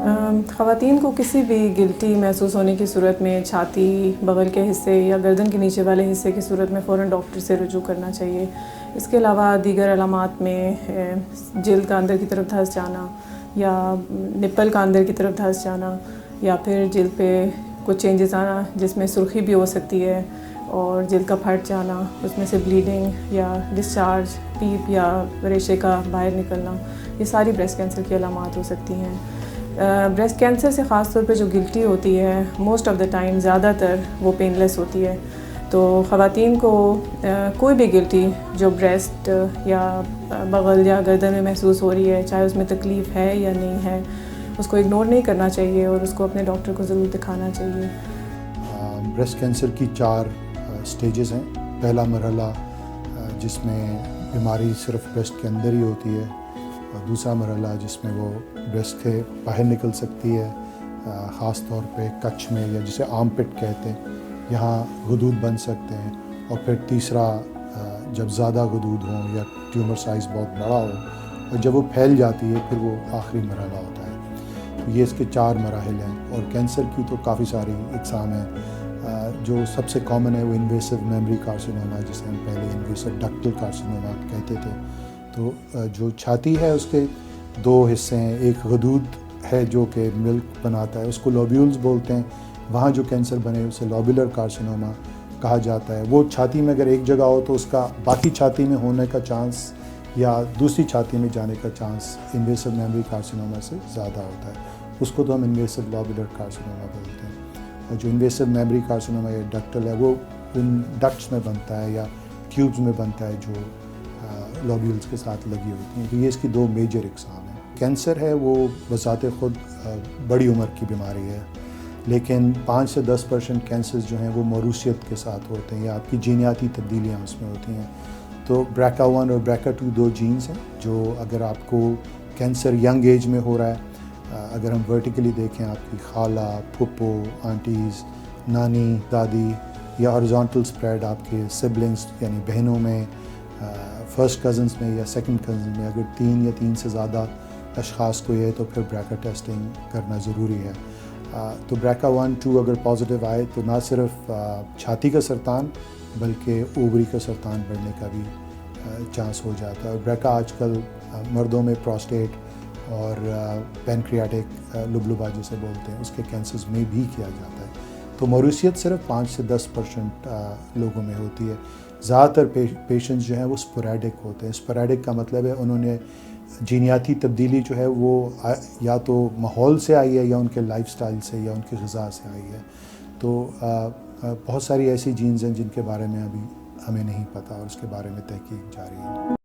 ख़वातीन को किसी भी गिल्टी महसूस होने की सूरत में छाती, बगल के हिस्से या गर्दन के नीचे वाले हिस्से की सूरत में फ़ौरन डॉक्टर से रुजू करना चाहिए। इसके अलावा दीगर अलामात में जिल्द का अंदर की तरफ धंस जाना या निप्पल का अंदर की तरफ धंस जाना या फिर जिल्द पे कुछ चेंजेस आना जिसमें सुर्खी भी हो सकती है और जिल्द का फट जाना, उसमें से ब्लीडिंग या डिस्चार्ज, पीप या रेशे का बाहर निकलना, ये सारी ब्रेस्ट कैंसर की अलामात हो सकती हैं। ब्रेस्ट कैंसर से ख़ास तौर पे जो गिल्टी होती है मोस्ट ऑफ़ द टाइम ज़्यादातर वो पेनलेस होती है। तो ख़वातीन को कोई भी गिल्टी जो ब्रेस्ट या बगल या गर्दन में महसूस हो रही है, चाहे उसमें तकलीफ़ है या नहीं है, उसको इग्नोर नहीं करना चाहिए और उसको अपने डॉक्टर को ज़रूर दिखाना चाहिए। ब्रेस्ट कैंसर की 4 स्टेजेस हैं। पहला मरहला जिसमें बीमारी सिर्फ ब्रेस्ट के अंदर ही होती है, और दूसरा मरहला जिसमें वो ब्रेस्ट के बाहर निकल सकती है, ख़ास तौर पे कच्छ में या जिसे आर्मपिट कहते हैं, यहाँ गदूद बन सकते हैं। और फिर तीसरा जब ज़्यादा गदूद हों या ट्यूमर साइज़ बहुत बड़ा हो और जब वो फैल जाती है फिर वो आखिरी मरहला होता है। तो ये इसके 4 मराहिल हैं। और कैंसर की तो काफ़ी सारी इकसाम हैं। जो सबसे कॉमन है वो इन्वेसिव मेमरी कार्सिनोमा, जिसे हम पहले इन्वेसिव डक्टल कार्सिनोमा कहते थे। तो जो छाती है उसके 2 हिस्से हैं। एक गदूद है जो कि मिल्क बनाता है, उसको लोब्यूल्स बोलते हैं। वहाँ जो कैंसर बने उसे लोबुलर कार्सिनोमा कहा जाता है। वो छाती में अगर एक जगह हो तो उसका बाकी छाती में होने का चांस या दूसरी छाती में जाने का चांस इन्वेसिव मेमरी कार्सिनोमा से ज़्यादा होता है। उसको तो हम इन्वेसिव लोबुलर कार्सिनोमा बोलते हैं। और जो इन्वेसिव मेमरी कार्सिनोमा या डक्टल है वो इन डक्ट्स में बनता है या ट्यूब्स में बनता है जो लोब्यूल्स के साथ लगी होती हैं। तो ये इसकी 2 मेजर इकसाम हैं। कैंसर है वो बज़ाते ख़ुद बड़ी उम्र की बीमारी है, लेकिन 5 से 10% कैंसर जो हैं वो मौरूसियत के साथ होते हैं या आपकी जीनियाती तब्दीलियाँ उसमें होती हैं। तो BRCA1 और BRCA2 2 जीन्स हैं जो अगर आपको कैंसर यंग एज में हो रहा है, अगर हम वर्टिकली देखें आपकी खाला, फुप्पो, आंटीज़, नानी, दादी, या हॉरिजॉन्टल स्प्रेड आपके सिबलिंग्स यानी बहनों में, फर्स्ट कज़न्स में या सेकंड कज़न में, अगर 3 या 3 से ज़्यादा अशख़ास को ये तो फिर BRCA टेस्टिंग करना ज़रूरी है। तो BRCA1-2 अगर पॉजिटिव आए तो ना सिर्फ छाती का सरतान बल्कि ओवरी का सरतान बढ़ने का भी चांस हो जाता है। और BRCA आजकल मर्दों में प्रोस्टेट और पैनक्रियाटिक लुबलुबा जिसे बोलते हैं उसके कैंसर्स में भी किया जाता है। तो मौरूसियत सिर्फ 5 से 10% लोगों में होती है। ज़्यादातर पेशेंट्स जो हैं वो स्पोरेडिक होते हैं। स्पोरेडिक का मतलब है उन्होंने जीनियाती तब्दीली जो है वो या तो माहौल से आई है या उनके लाइफस्टाइल से या उनकी ग़िज़ा से आई है। तो बहुत सारी ऐसी जीन्स हैं जिनके बारे में अभी हमें नहीं पता और उसके बारे में तहकीक जारी है।